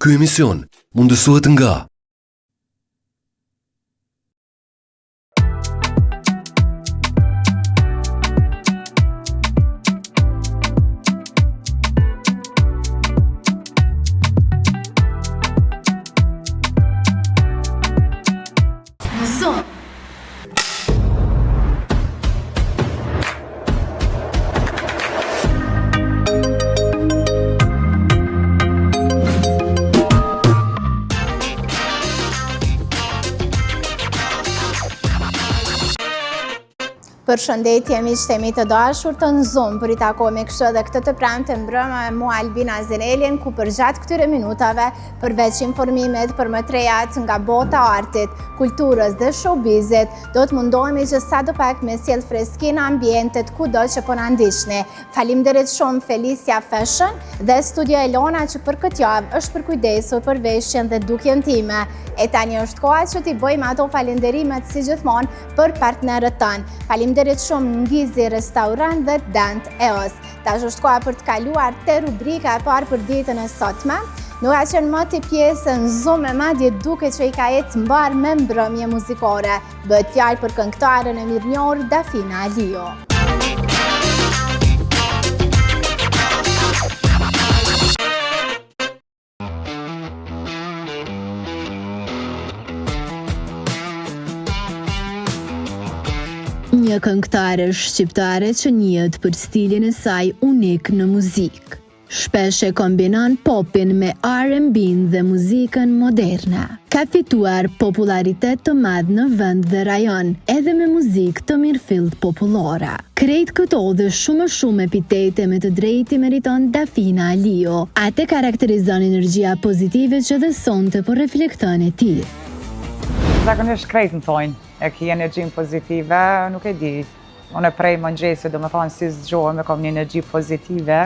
Ky emision mundësohet nga Përshëndetje miqtemi të dashur të në Zoom, për i takojmë kështu edhe këtë të pranë të mbrëmë me mua Albina Zenelien, ku për gjatë këtyre minutave, përveç informimet për më trejat nga bota artit, kulturës dhe showbizit, do të mundohemi që sa do pak me sjell freski në ambientet ku do që po na ndiqni. Faleminderit shumë Felicia Fashion dhe Studio Elona që për këtë javë është përkujdesur për veshjen dhe dukjen time. E tani është koha që t'i bëjmë ato falenderimet si gjithmonë për partnerët tanë. Faleminderit shumë Ngizi Restaurant dhe Dant EOS. Tash është koha për të kaluar te rubrika e parë për ditën e sotme. Nuk ka qenë më të pjesën Zoom e madje duke që i ka ecë mbar me mbrëmje muzikore. Bëhet fjalë për këngëtaren e mirënjohur Dafina Alio. Një këngëtare shqiptare që njihet për stilin e saj unik në muzikë. Shpesh e kombinon popin me R&B-n dhe muzikën moderne. Ka fituar popularitet të madh në vend dhe rajon, edhe me muzikë të mirëfillt popullore. Krejt këto dhe shumë epitete me të drejti meriton Dafina Alio. Atë karakterizon energjia pozitive që dhe sonte po reflekton e tij. Zakonisht krejt më thonë, e ki energjin pozitive, nuk e di. Unë e prej mëngjesi, do me thonë si zgjohem e kom një energji pozitive,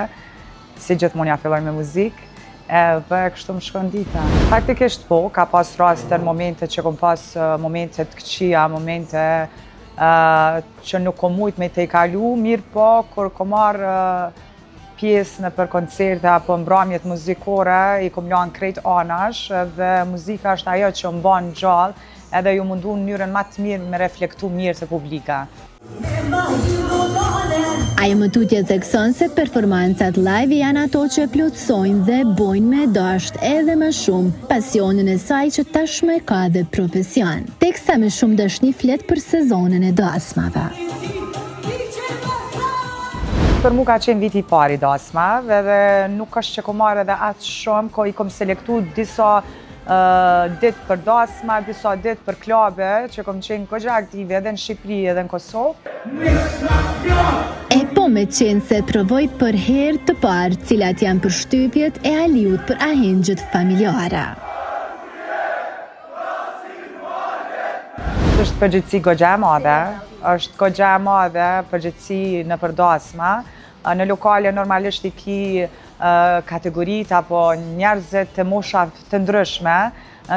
si gjithmonë ja filloj me muzikë, edhe kështu më shkon dita. Faktikisht po, ka pas raste në momente që kom pas momente të këqija, momente që nuk kom mujt me te i kalu, mirë po, kur kom marrë pjesë në për koncerte apo mbrëmjet muzikore, i kom lanë krejt anash, dhe muzika është ajo që më bën gjallë, edhe ju mundu në njërën ma të mirë me reflektu mirë të publika. Ajo më tutje thekson se performancat live janë ato që plotësojnë dhe bojnë me dasht edhe më shumë pasionin e saj që tashmë ka dhe profesion. Teksa me shumë dashni flet për sezonën e dasmave. Për mu ka qenë viti i pari dasmave dhe nuk është që kom marrë edhe atë shumë, ko i kom selektu disa ditë për dasma, disa ditë për klabe, që kom qenë kogja aktive edhe në Shqipëri edhe në Kosovë. E po me qenë se provoj për herë të parë cilat janë përshtypjet e Aliut për ahengjët familjare. Është përgjithësi gogja e madhe, është gogja e madhe përgjithësi në për dasma. Në lokale normalisht i ki kategorit apo njerëzit të mosha të ndryshme,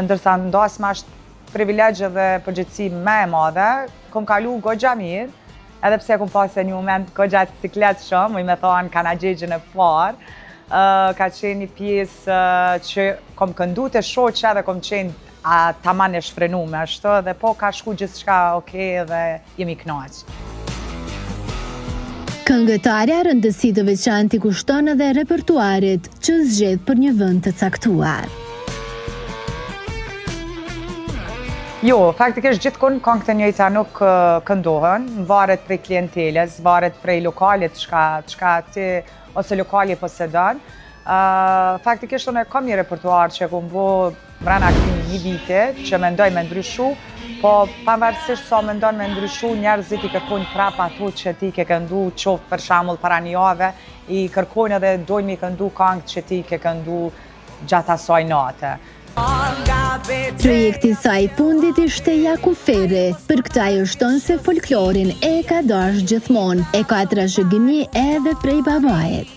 ndërsa në dasma është privilegje dhe përgjithësi me e madhe. Kom kalu gogja mirë, edhe pse kom pas e një moment gogja të ciklet shumë, më i me thonë kanagjegjën e parë. Ka qenë një pjesë që kom këndu të shoqe dhe kom qenë taman e shfrenume, ashtu, dhe po ka shku gjithçka okej dhe jemi kënaqë. Këngëtarja rëndësi të veçantë i kushton edhe repertuarit që zgjedh për një vend të caktuar. Jo, faktikisht gjithkund këngët e njëjta nuk këndohen, varet prej klienteles, varet prej lokalit çka ti ose lokali posedon. Faktikisht unë kam një repertuar që kom bo mrena këtij një vite që mendoj me ndryshu, po pavarësisht sa mendon me ndryshu, njerëzit i kërkojnë prap ato që ti ke këndu, qoftë për shembull para një jave, i kërkojnë edhe dojnë mi këndu këngët që ti ke këndu gjatë asaj nate. Projekti saj fundit ishte Jakufere, për këtë ajo shton se folklorin e ka dash gjithmonë, e ka trashëgimi edhe prej babait.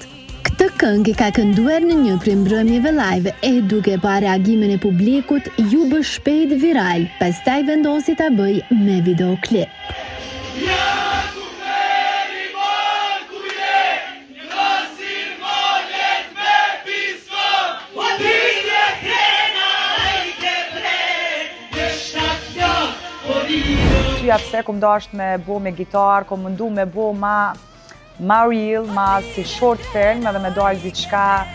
Këtë këngë ka kënduar në një prej mbrëmjeve live e duke pa reagimin e publikut ju bë shpejt viral, pastaj vendosi ta bëj me videoklip. arsyeja pse kom dashur me bo me gitar, kom mundu me bo ma real, ma si short film edhe me dalë diçka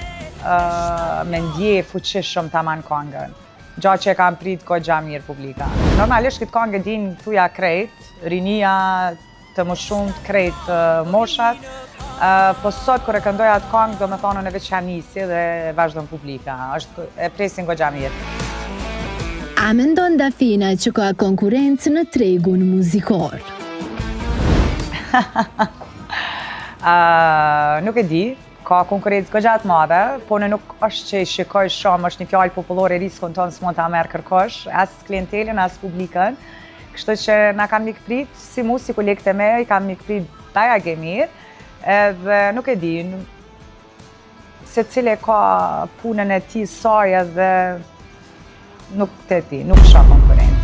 me ndje fuqishëm taman këngën. Gjatë që e kam prit goxha mirë publika. Normalisht këtë këngë din thuja krejt, rinia të më shumt, krejt moshat, po sot kur e këndoj atë këngë do me thonë në veç jam nisi dhe vazhdon publika. E presin goxha mirë. A mendon Dafina që ka konkurrencë në tregun muzikor? Nuk e di, ka konkurrencë goxha të madhe, po në nuk është që i shikoj shumë, është një fjalë popullore riskon tonë s'mund ta merr kërkosh, as klientelin, as publikën. Kështu që na kanë mikprit, si mu, si kolegët e me, i kanë mikprit daja ge mirë, edhe nuk e di, se cile ka punën e ti saj edhe nuk të ti, nuk shoh konkurrencë.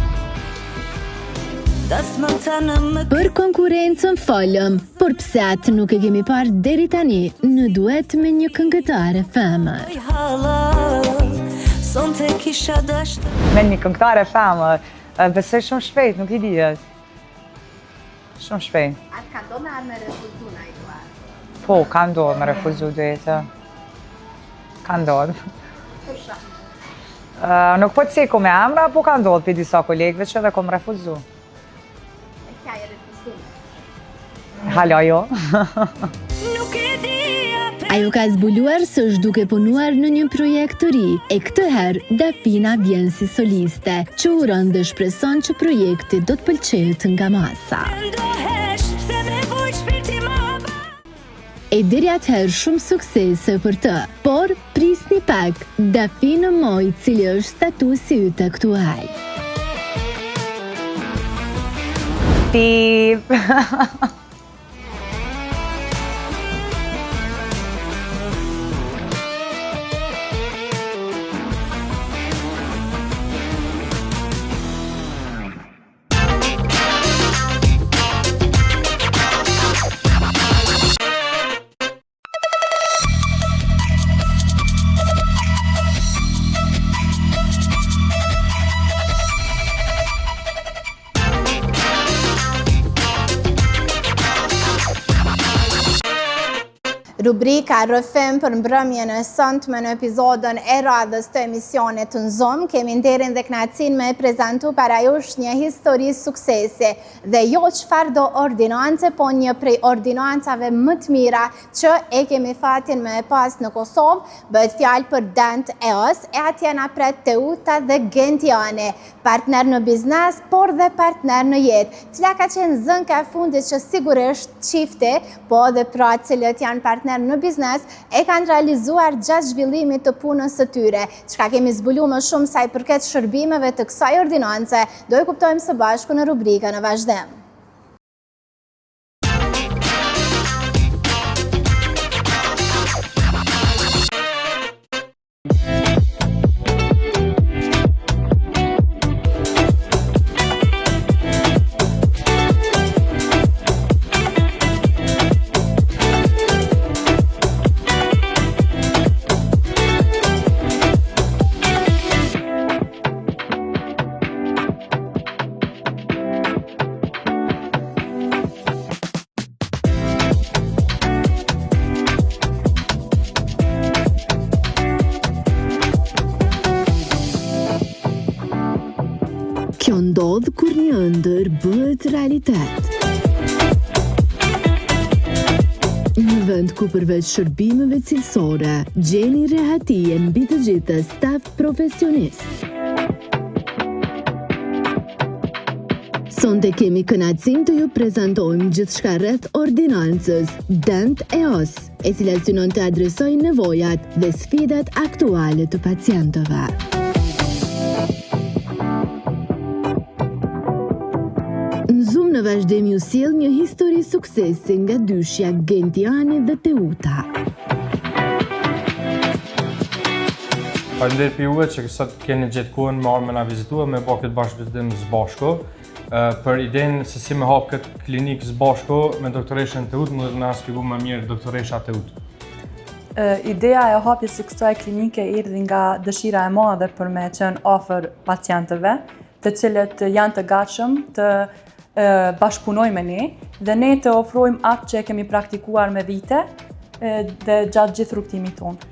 Për konkurrencën folëm, por pse atë nuk e kemi parë deri tani në duet me një këngëtare femër. Me një këngëtare femër, besoj shumë shpejt, nuk i dihet. Shumë shpejt. Atë ka do me refuzu në i duar? Po, ka ndodhë me refuzu duete. Ka ndodhë. Nuk po të ceku me emra, po ka ndodhë për disa kolegëve që edhe kom refuzu. E kja e refuzu? Hala jo. Ajo ka zbuluar së është duke punuar në një projekt të ri, e këtë herë Dafina vjen si soliste, që uron dhe shpreson që projekti do të pëlqejë nga masa. E deri atëherë shumë suksese për të, por prisni pak, Dafina Moj, cili është statusi yt aktual. Pip. Rubrika Rëfim për mbrëmjen e sëntme në epizodën e radhës të emisionit të Nzom, kemi nderin dhe knacin me prezentu para jush një histori suksesi dhe jo çfarë do ordinance, po një prej ordinancave më të mira që e kemi fatin me e pas në Kosovë, bëhet fjalë për Dent EOS, e atje na pret Teuta dhe Gentiane, partner në biznes, por dhe partner në jetë, cila ka qenë zënka e fundit që sigurisht çifte, po dhe pra cilët janë partner në biznes, e kanë realizuar gjatë zhvillimit të punës së tyre. Çka kemi zbulu më shumë sa i përket shërbimeve të kësaj ordinance, do e kuptojmë së bashku në rubrikën e vazhdim. Kjo ndodh kur një ëndër bëhet realitet. Në vend ku përveç shërbimeve cilësore, gjeni rehatije mbi të gjithë staf profesionist. Sonte kemi kënaqësinë të ju prezantojmë gjithçka rreth ordinancës Dent EOS, e cila synon të adresojë nevojat dhe sfidat aktuale të pacientëve. Në vazhdim ju sjell një histori suksesi nga dyshja Gentiani dhe Teuta. Faleminderit për juve që sot keni gjetë kohën me ardhmë na vizitua me bë këtë bashkëbisedim së bashku për idenë se si me hap këtë klinikë së bashku me doktoreshën Teuta, më na shpjegoj më mirë doktoresha Teuta. Ideja e hapjes së kësaj klinike erdhi nga dëshira e madhe për me qenë afër pacientëve, të cilët janë të gatshëm të bashkëpunoj me ne dhe ne të ofrojmë atë që kemi praktikuar me vite dhe gjatë gjithë rrugtimit tonë.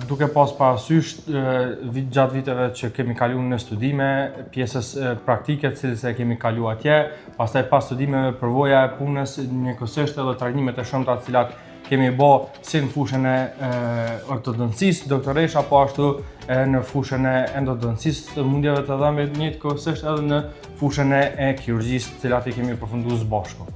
Duke pas parasysh gjatë viteve që kemi kaluar në studime, pjesës praktike të cilës e kemi kaluar atje, pastaj pas studimeve përvoja e punës njëkohësisht edhe trajnimet e shumta të cilat kemi bë si në fushën e ortodoncisë, doktoresha, po ashtu në fushën e endodoncisë, të mundjeve të dhëmbëve, njëkohësisht edhe në fushën e kirurgjisë, të cilat i kemi përfunduar së bashku.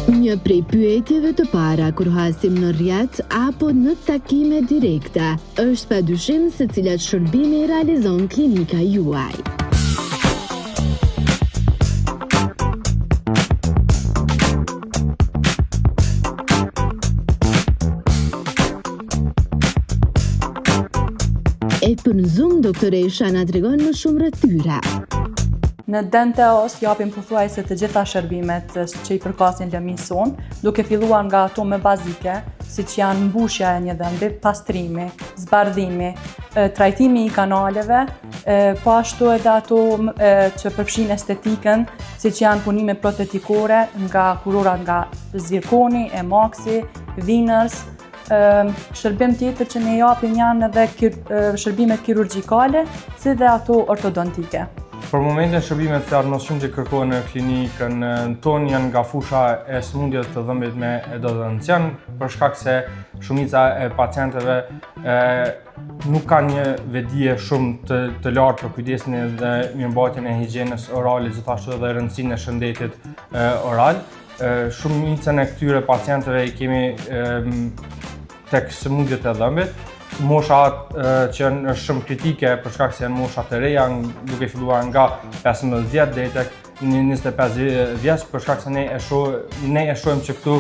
Një prej pyetjeve të para kur hasim në rrjet apo në takime direkte është padyshim se cilat shërbime i realizon klinika juaj. E për në Zoom, doktoresha na tregon më shumë rreth tyre. Në Denteos japim pothuajse të gjitha shërbimet që i përkasin lëmisë sonë, duke filluar nga ato më bazike, siç janë mbushja e një dhëmbi, pastrimi, zbardhimi, trajtimi i kanaleve, po ashtu edhe ato që përfshin estetikën, siç janë punime protetikore, nga kurorat nga zirkoni, emaksi, Venus. Shërbim tjetër që ne japim janë edhe shërbimet kirurgjikale, si dhe ato ortodontike. Për momentin shërbimet që më shumë që kërkohen në klinikën tonë janë nga fusha e sëmundjeve të dhëmbit me endodoncian, për shkak se shumica e pacientëve nuk kanë një vedije shumë të lartë për kujdesin dhe mirëmbajtjen e higjienës orale, gjithashtu edhe rëndësinë e shëndetit oral. Shumicën e këtyre pacientëve i kemi tek sëmundjet e dhëmbit. Mosha që është shumë kritike për shkak se janë mosha të reja, duke filluar nga 15 vjet deri tek 25 vjeç, për shkak se ne e shohim që këtu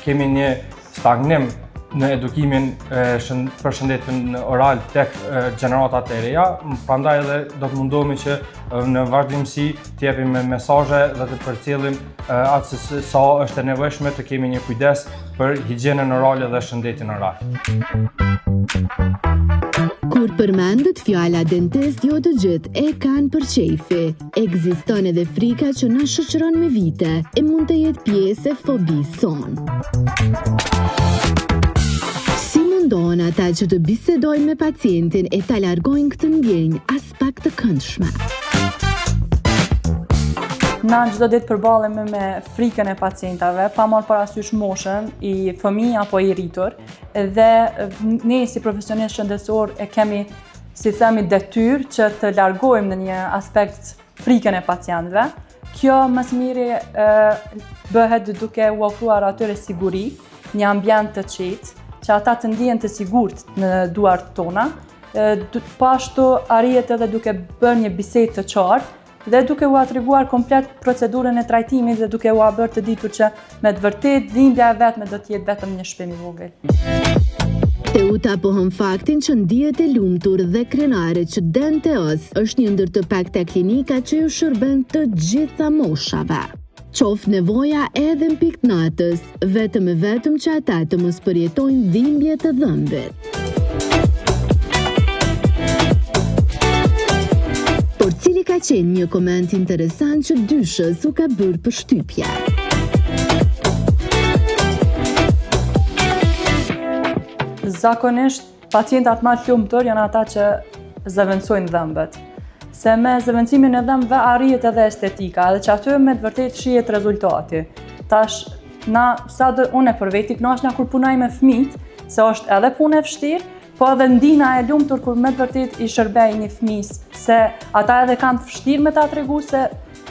kemi një stagnim në edukimin për shëndetin oral tek gjeneratat e reja, prandaj edhe do të mundohemi që në vazhdimsi të japim mesazhe dhe të përcjellim atë sa është e nevojshme të kemi një kujdes për higjienën orale dhe shëndetin oral. Kur përmendet fjala dentist, jo të gjithë e kanë për qejfi. Ekziston edhe frika që na shoqëron me vite e mund të jetë pjesë e fobisë sonë. Si mundohen ata që të bisedojnë me pacientin e ta largojnë këtë ndjenjë as pak të këndshme? Na çdo ditë përballemi me frikën e pacientave, pa marrë parasysh moshën i fëmijë apo i rritur, dhe ne si profesionistë shëndetësor e kemi, si themi, detyrë që të largojmë në një aspekt frikën e pacientëve. Kjo më së miri bëhet duke u ofruar atyre siguri, një ambient të qetë, që ata të ndihen të sigurt në duart tona, po ashtu arrihet edhe duke bërë një bisedë të qartë dhe duke u treguar komplet procedurën e trajtimit dhe duke u bërë të ditur që me të vërtet dhimbja e vetme do të jetë vetëm një shpim i vogël. Teuta pohon faktin që ndihet e lumtur dhe krenare që Denteos është një ndër të pakta klinika që ju shërben të gjitha moshave. Qoft nevoja edhe në pikë natës, vetëm e vetëm që ata të mos përjetojnë dhimbje të dhëmbit. Por cili ka qenë një koment interesant që dyshës u ka bërë përshtypje. Zakonisht, pacientat më të lumtur janë ata që zëvendësojnë dhëmbët. Se me zëvendësimin e dhëmbëve arrihet edhe estetika, dhe që aty me të vërtet shihet rezultati. Tash, unë për veti kënaqesha kur punoj me fëmijët, se është edhe punë e vështirë, po edhe ndina e lumtur kur me të vërtet i shërbej një fëmijës, se ata edhe kanë të vështirë me ta tregu se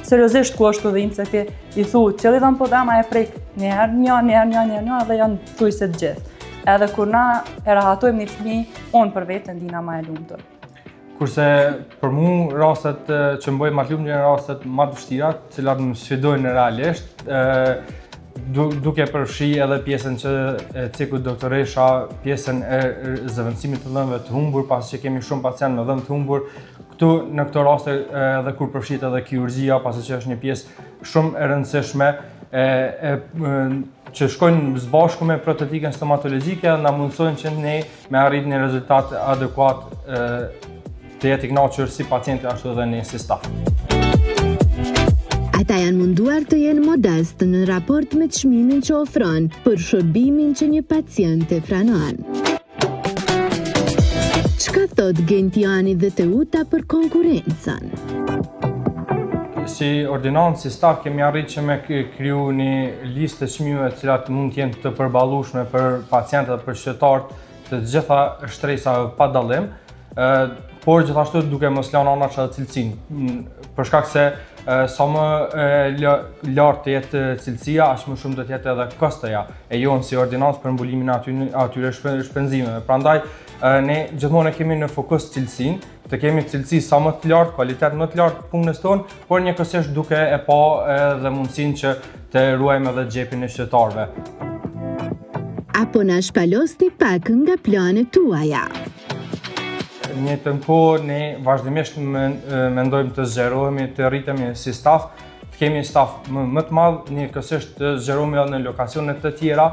seriozisht ku është dhimbë, se ti i thu, cili dhëmbë po dama e prek njëherë një, dhe janë thujse të gjithë. Edhe kur na e rahatojmë një fëmijë, unë për vetë ndina ma e lumtur. Kurse për mu rastet që më bëjnë ma të lumtur janë rastet ma të vështira, cilat më sfidojnë realisht, duke përfshi edhe pjesën që ciku doktoresha, pjesën e zëvendësimit të dhëmbëve të humbur, pasi që kemi shumë pacient me dhëmbë të humbur. Këtu në këto raste edhe kur përfshihet edhe kirurgjia, pasi që është një pjesë shumë e rëndësishme që shkojnë së bashku me protetikën stomatologjike dhe na mundsojnë që ne me arrit një rezultat adekuat të jetë i kënaqur si pacienti ashtu edhe ne si staf. Ata janë munduar të jenë modest në raport me çmimin që ofron për shërbimin që një pacient e pranon. Çka thot Gentiani dhe Teuta për konkurrencën? Si ordinancë, si staf, kemi arritë që me kriju një listë të çmimeve të cilat mund të jenë të përballueshme për pacientët dhe për qytetarët të gjitha shtresave pa dallim, por gjithashtu duke mos lënë anash edhe cilësinë, për shkak se sa më lartë të jetë cilësia, aq më shumë do të jetë edhe kostoja e jonë si ordinancë për mbulimin e atyre shpenzimeve. Prandaj ne gjithmonë kemi në fokus cilësinë, të kemi cilësi sa më të lartë, kvalitet më të lartë punës tonë, por njëkohësisht duke e pa edhe mundësinë që të ruajmë edhe xhepin e qytetarëve. Apo na shpalosni pak nga planet tuaja. Në të kohë, ne vazhdimisht mendojmë të zgjerohemi, të rritemi si staf, të kemi staf më të madh, njëkohësisht të zgjerohemi edhe në lokacione të tjera,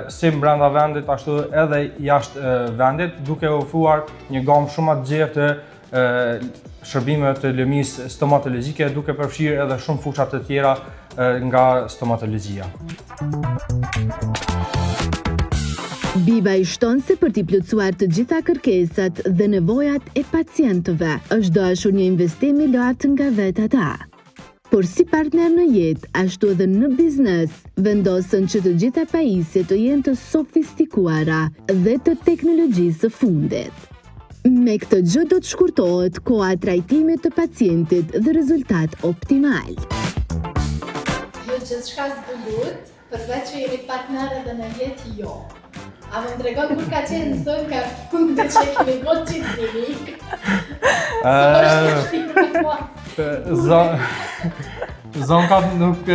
si brenda vendit, ashtu edhe jashtë vendit, duke ofruar një gamë shumë të gjerë të shërbimeve të lëmisë stomatologjike, duke përfshirë edhe shumë fusha të tjera nga stomatologjia. Biba i shton se për t'i plotësuar të gjitha kërkesat dhe nevojat e pacientëve, është dashur një investim i lartë nga vetë ata. Por si partner në jetë, ashtu edhe në biznes, vendosën që të gjitha pajisjet të jenë të sofistikuara dhe të teknologjisë së fundit. Me këtë gjë do të shkurtohet koha e trajtimit të pacientit dhe rezultat optimal. Jo gjithçka zbulut, përveç që jeni partner edhe në jetë jo. A më tregon kur ka qenë zonë ka fundë që kemi gotë qitë klinik? Së është shtirë me po? Zonka nuk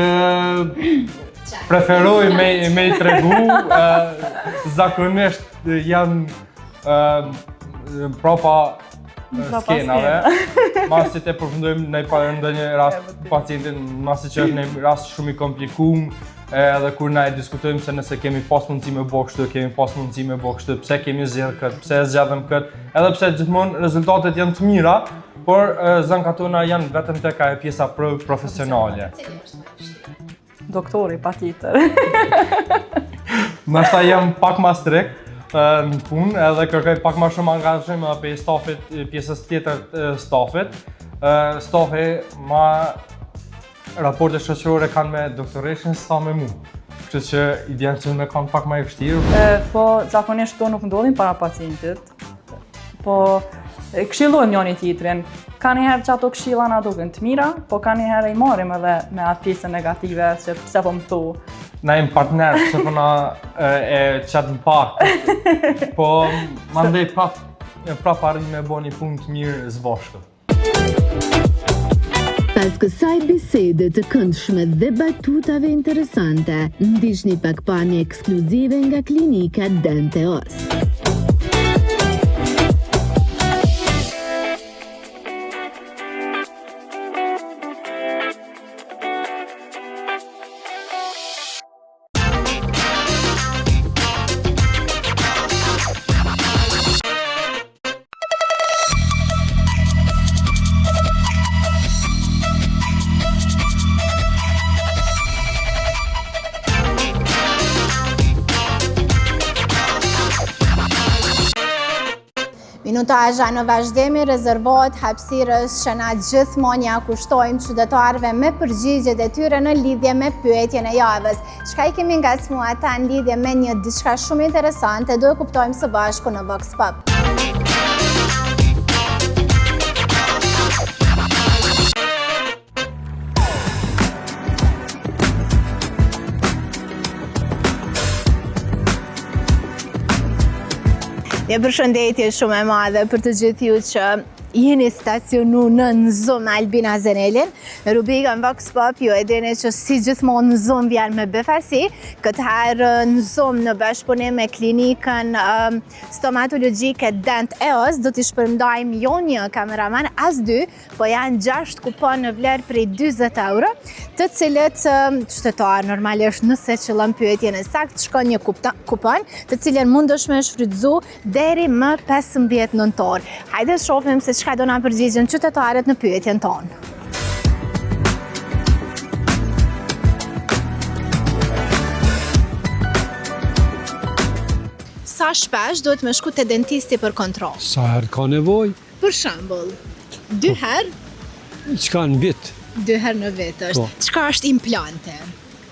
preferoj me i tregu, zakonisht janë prapa skenave, masi të përfundojmë në një rast pacientin, masi që është një rast shumë i komplikum, edhe kur na e diskutojmë se nëse kemi pas mundësi me bëj kështu, kemi pas mundësi me bëj kështu, pse kemi zgjedhur këtë, pse zgjedhëm këtë, edhe pse gjithmonë rezultatet janë të mira, por zënkat tona janë vetëm tek ajo pjesa profesionale. Doktori, patjetër. Ndoshta jam pak më strikt në punë, edhe kërkoj pak më shumë angazhim edhe për stafit, pjesës tjetër të stafit. Stafi ma raporte shoqërore kanë me doktoreshën sa me mu. Kështu që i vjen që me kanë pak më e vështirë. Po zakonisht to nuk ndodhin para pacientit. Po këshillojmë njëri tjetrin. Ka njëherë që ato këshilla na duken të mira, po ka njëherë i marrim edhe me atë pjesën negative që pse po më thu. Na jemi partner, pse po na e çat në pak. Po mandej prap arrim me bëni një punë të mirë së bashku. Pas kësaj bisede të këndshme dhe batutave interesante, ndiqni pak pamje ekskluzive nga klinika Denteos. Minutazha në vazhdimi rezervohet hapësirës që na gjithmonë ja kushtojmë qytetarëve me përgjigjet e tyre në lidhje me pyetjen e javës. Çka I kemi ngacmuar ata në lidhje me një diçka shumë interesante, do e kuptojmë së bashku në Vox Pop. Një përshëndetje shumë e madhe për të gjithë ju që jeni stacionu në Zoom me Albina Zenelin. Në rubrikën Vox Pop ju e dini që si gjithmonë në Zoom vjen me befasi. Këtë herë në Zoom në bashkëpunim me klinikën stomatologjike Denteos do t'i shpërndajmë jo një kameraman as dy, po janë 6 kupon në vlerë prej 20 euro, të cilët qytetar normalisht nëse qëllon pyetjen e saktë shkon një kupon, të cilën mundesh me shfrytëzu deri më 15 nëntor. Hajde shohim se çka do na përgjigjen qytetarët në pyetjen tonë. Sa shpesh duhet me shku te dentisti për kontroll? Sa herë ka nevojë, Për shembull, 2 herë, çka në vit. 2 herë në vit është. Po. Çka është implante?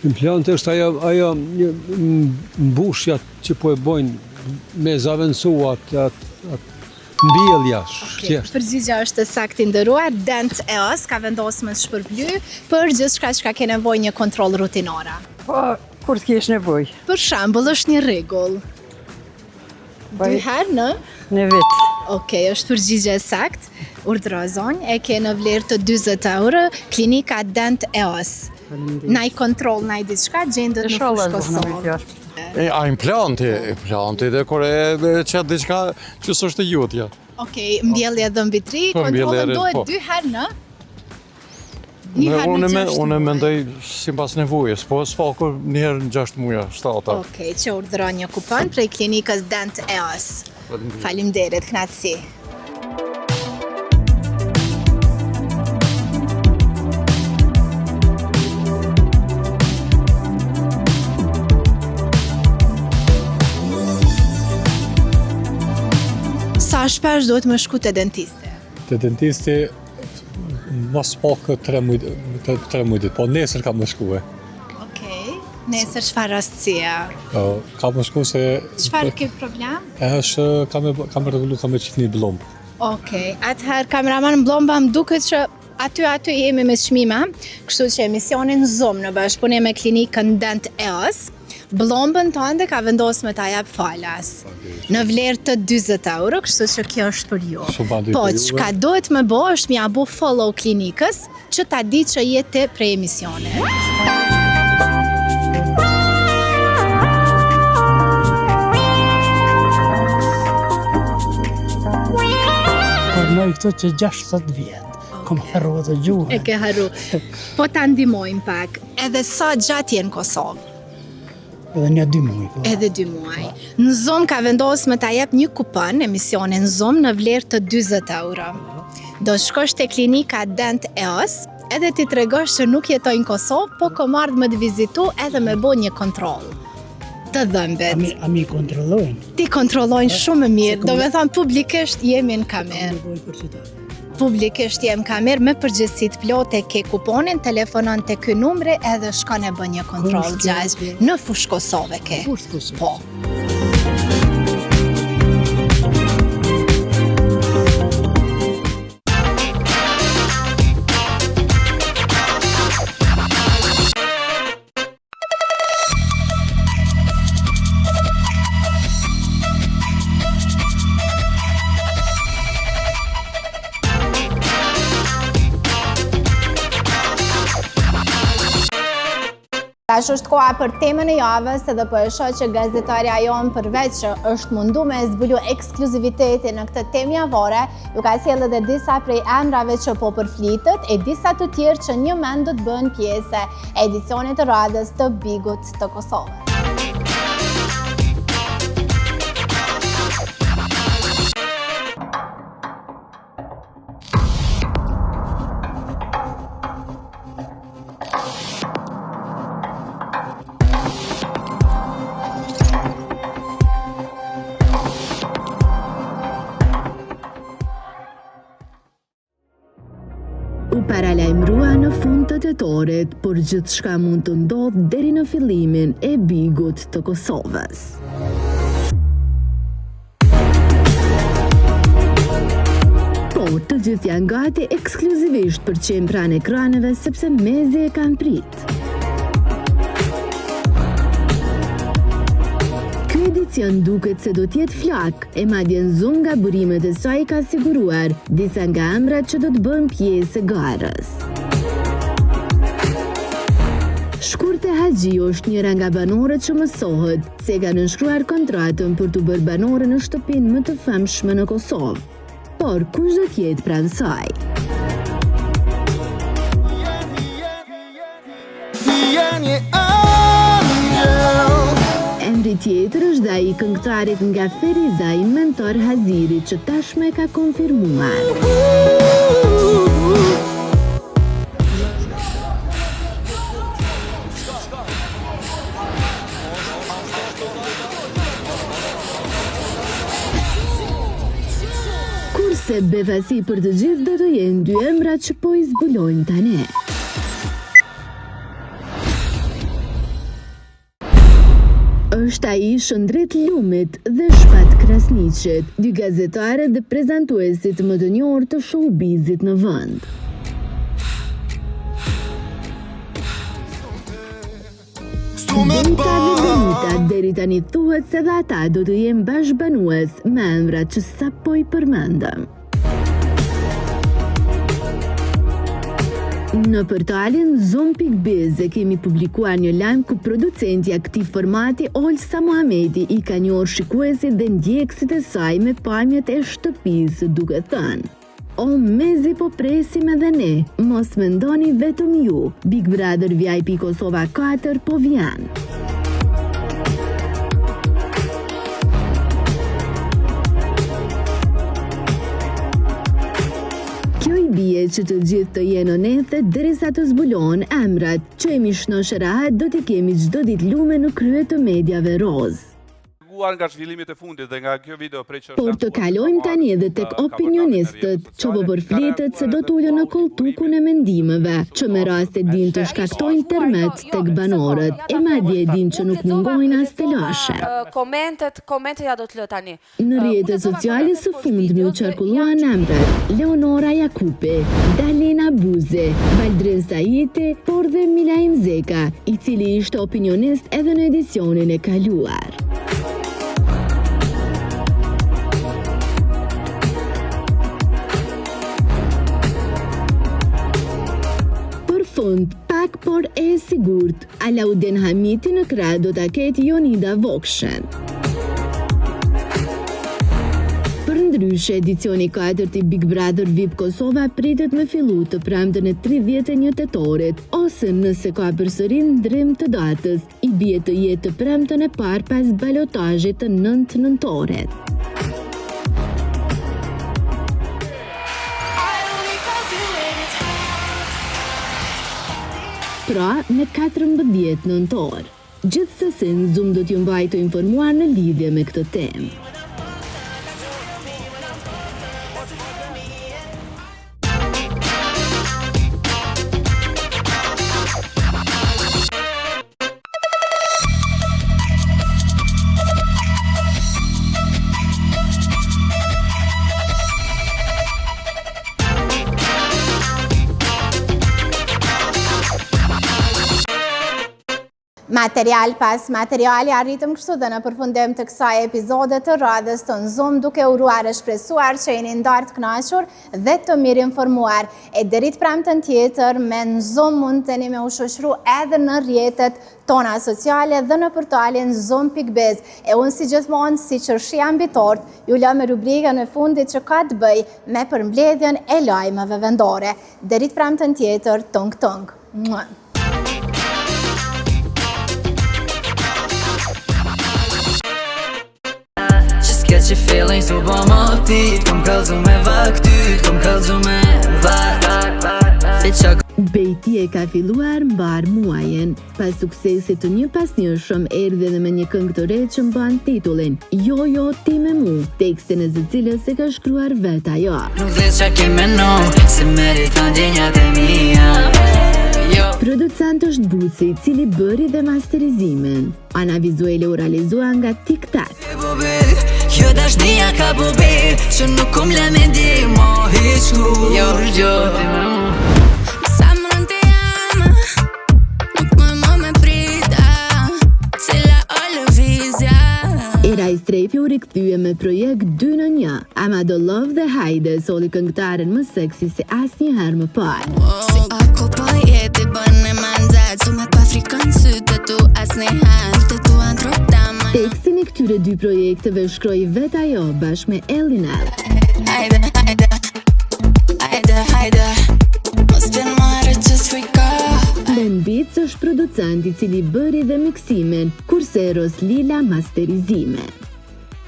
Implanti është ajo mbushja që po e bojnë me zavendësu atë mbjellja. Përgjigja është saktë nderuar. Dent EOS ka vendosur me shpërbly për gjithçka që ke nevojë një kontroll rutinore. Po, kur të kesh nevojë. Për shembull, është një rregull. 2 herë në vit. Okej, është përgjigje saktë. Urdhëro zonjë, e ke në vlerë të 40 euro, klinika Dent EOS. Na i kontroll, na i diçka gjendet në fushë Kosovë. A implanti dhe kur e qëtë diçka që s'është jutja. Okej, mbjellje dhëmbitri, kontrollën dohet 2 herë në? Unë mendoj sipas nevojës, po s'pakur një herë në 6 muja, 7. Okej, që urdhëron një kupon prej klinikës Dent EOS. Faleminderit, kënaqësi. Sa shpesh duhet me shku te dentisti? Te dentisti mas pak 3 muaj, po nesër kam më shkue. Okej. Nesër çfarë rastësie? Kam më shku se... Çfarë ke problem? Kam rregullu, kam e qit një blomb. Okej. Atëherë kameraman Mblomba më duket që aty jemi me çmime, kështu që emisionin Zoom në bashkëpunim me klinikën Dent EOS, Blombën tënde ka vendosur me ta jap falas. Në vlerë të 40 euro, kështu që kjo është për ju. Po, çka duhet më bëj është m'ia bëu follow klinikës që ta di që jete prej emisionit. Përnoj këto që 60 vjetë, kom harru dhe gjuhën. E ke harru. Po ta ndihmojmë pak, edhe sa gjatë jenë në Kosovë? Edhe një 2 muaj. Edhe 2 muaj. Në Zoom ka vendosur me ta jep një kupon emisionin Zoom në vlerë të 40 euro. Do shkosh te klinika Dent EOS, edhe ti tregosh që nuk jetoj në Kosovë, po kom ardhur me të vizitu edhe me bo një kontroll të dhëmbet. A mi kontrollojnë? Ti kontrollojnë shumë mirë, do me thonë publikisht jemi në kamerë. Publikisht jem kamerë me përgjithësi të plotë, ke kuponin, telefonon te ky numri edhe shkon e bën një kontroll gjatë në fushë Kosovë ke. Po. Tash është koha për temën e javës, edhe po e shoh që gazetarja jonë përveç që është mundu me zbulu ekskluzivitetin në këtë temë javore, ju ka sjellë edhe disa prej emrave që po përflitet e disa të tjerë që një mend do të bëhen pjesë e edicionit të radhës të Bigut të Kosovës. U paralajmërua në fund të tetorit, por gjithçka mund të ndodhë deri në fillimin e Bigut të Kosovës. Po, të gjithë janë gati ekskluzivisht për qenë pranë ekraneve sepse mezi e kanë pritë. Ky edicion duket se do t'jetë flak, e madje në Zoom nga burimet e saj ka siguruar disa nga emrat që do të bën pjesë e garës. Shkurte Haxhi është njëra nga banorët që mësohet se ka nënshkruar kontratën për të bërë banore në shtëpinë më të famshme në Kosovë. Por kush do t'jetë pranë saj? Emri Dikush tjetër është dhe ai këngëtarit nga Ferizaj, Mentor Haziri, që tashme ka konfirmuar. Kurse befasi për të gjithë do të jenë dy emrat që po i zbulojnë tani. Është ai Shëndret Lumit dhe Shpat Krasniqit, dy gazetare dhe prezantuesit më të njohur të showbizit në vend. Dita dhe Benita deri tani thuhet se dhe ata do të jenë bashkëbanues me emrat që sapo i përmendëm. Në portalin Zom.biz kemi publikuar një lajm ku producentja këtij formati Olsa Muhamedi i ka njohur shikuesit dhe ndjekësit e saj me pamjet e shtëpisë, duke thënë: "O, mezi po presim edhe ne, mos mendoni vetëm ju, Big Brother VIP Kosova 4 po vjen." Kjo i bie që të gjithë të jenë oneste derisa të zbulohen emrat, që emi shnoshe rahat do t'i kemi çdo ditë lume në krye të mediave roz. Nga zhvillimit e fundit dhe nga kjo video prej që Por të kalojmë tani edhe tek opinionistët, që po përflitet se do t'ulën në koltukun e mendimeve, që me raste din të shkaktojnë tërmet tek banorët, e madje din që nuk mungojnë as të lashe. Komentet ja do të lë tani. Në rrjetet sociale së fundmi u qarkulluan emrat Leonora Jakupi, Dalena Buze, Baldrin Saiti, por dhe Milaim Zeka, i cili ishte opinionist edhe në edicionin e kaluar. Fund, pak por e sigurt, Alaudin Hamiti në krah do ta ketë Jonida Vokshen. Përndryshe, edicioni 4 i Big Brother VIP Kosova pritet me fillu të premten e 31 tetorit, ose nëse ka përsëri ndrim të datës, i bie të jetë të premten e parë pas balotazhit të 9 nëntorit. Pra, në 14 nëntor. Gjithsesi, në Zoom do t'ju mbaj të informuar në lidhje me këtë temë. Material pas materiali arritëm kështu dhe në përfundim të kësaj epizode të radhës të në Zoom, duke uruar e shpresuar që jeni ndartë kënaqur dhe të mirë informuar. E deri të premten tjetër me në Zoom mund të një me u shoqëru edhe në rrjetet tona sociale dhe në portalin Zom.biz. E unë si gjithmonë, si qërshia mbi tort, ju lë me rubrikën e fundit që ka të bëj me përmbledhjen e lajmeve vendore. Deri të premten tjetër, tung. Që feeling so ba ma tit, kom kalzu me vaktyt, kom kalzu me vak. Bejti e ka filluar mbar muajen. Pas suksesit të një pas njëshëm, erdhe dhe me një këngë të re që mban titullin Jo, ti me mu, tekstin e zë cilës e ka shkruar vet ajo. Nuk dhe qa keme no, se meriton djenjat e mija. Producent është Buci, cili bëri dhe masterizimin. Ana vizuele u realizua nga TikTok. Kjo dashnia ka bubi, që nuk kom le me di mo hiq kur. Sa më rën të jam, nuk më me prita, cila o lëvizja. Era i Strefi u rikthye me projekt 2 në 1. Amado Love dhe Hajde soli këngëtaren më seksi se asnjëherë më parë. Si ako po jeti bën e manzat, su me pa frikën sytë tu asnjëherë, të tu antrotama. Tekstin e këtyre dy projekteve shkroi vet ajo bashkë me Elinel. Hajde, mos vjen marrë që s'frika. Lën Beats është është producent i cili bëri dhe miksimin, kurse Roslila masterizimin.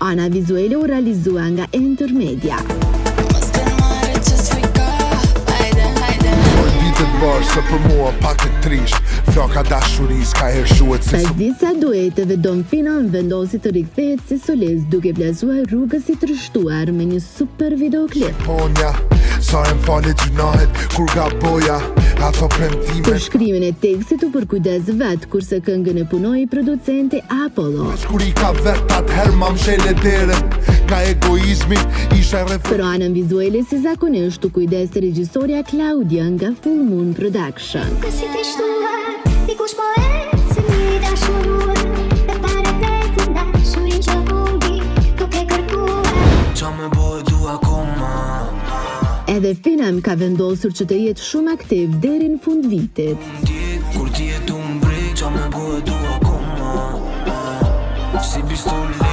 Ana vizuale u realizua nga Intermedia. Se për mua pak e trisht, floka dashuris ka hershuet si... Pas disa dueteve, Dom Finon vendosi të rikthehet si solist duke vlerësuar rrugës i trishtuar me një super videoklip. Ponja, sa e m'falit gjunahet, kur ga boja, ato premtime... Për shkrimin e tekstit u përkujdes vet, kurse këngën e punoi producenti Apollo. Kur i ka vetat her ma mshele deren, ka egoizmi, isha Për anën vizuale si zakonisht u kujdes regjisorja Claudia nga Full Moon Production. Si trishtuar, dikush po ecë një dashuruar, dhe para vetë dashurin që hundi, duke kërkuar. Qa me bojë du akoma. Edhe Finem ka vendosur që të jetë shumë aktiv deri në fund vitit. Kur ti e tu mbrej, qa me bojë du akoma. Si pistolet.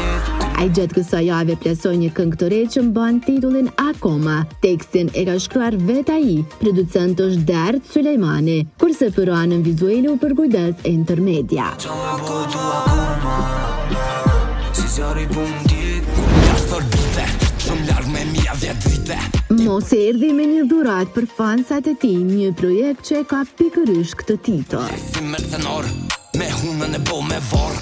Ai gjatë kësaj jave plasoi një këngë të re që mban titullin Akoma. Tekstin e ka shkruar vetë ai, producent është Dert Sulejmani, kurse për anën vizuale u përkujdes Intermedia. Mos erdhi me një dhurat për fansat e tij, një projekt që e ka pikërisht këtë titull.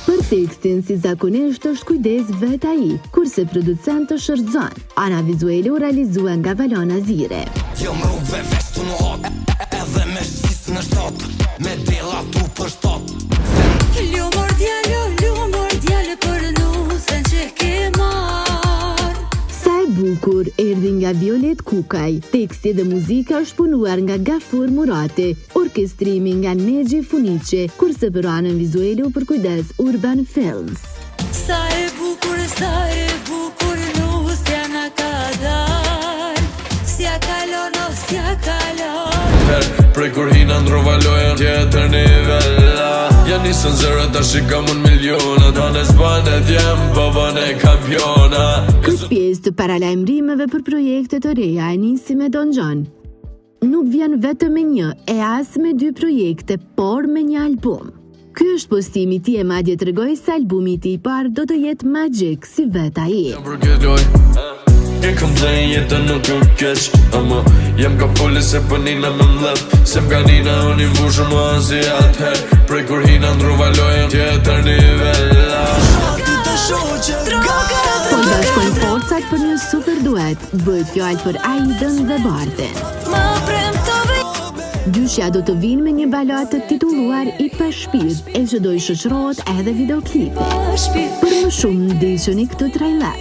Për tekstin si zakonisht është kujdes vetë ai, kurse producent është Shërzan. Ana vizuale u realizua nga Valona Zire. Jo më rrugve vestu në hot, edhe me shqis në shtot, me dela tu për shtot. Ljumor djale për nusën që ke marr. Sa e bukur erdhi nga Violet Kukaj. Teksti dhe muzika është punuar nga Gafur Murati, orkestrimi nga Negji Funici, kurse për anën vizuale u përkujdes Urban Films. Sa e bukur nusja na ka dal, s'ja kalon o s'ja kalon. Prej kur hina ndrova lojën tjetër nivella, ja nisën zërët ta shikamon milionat, hanes banet jem babane kampiona. Këtë pjesë të paralajmërimeve për projekte të reja e nisi me Don John. Nuk vjen vetëm me një, e as me 2 projekte, por me një album. Ky është postimi ti e madje tregoi se albumi i tij i parë do të jetë magjik si vetë ai. E kom dhejnë jetën nuk ju keq, ama jem ka poli se për nina me mlep, se m'ka nina unë i mbushë më azi atëher, prej kur hina ndruva lojën tjetër nivella. Po bashkojnë forcat për një super duet, bëhet fjallë për Aidën dhe Bartin. Dyshja do të vinë me një balad të titulluar I pa shpirt, e që do i shoqërohet edhe videoklipi. Për më shumë ndiheni këtë trailer.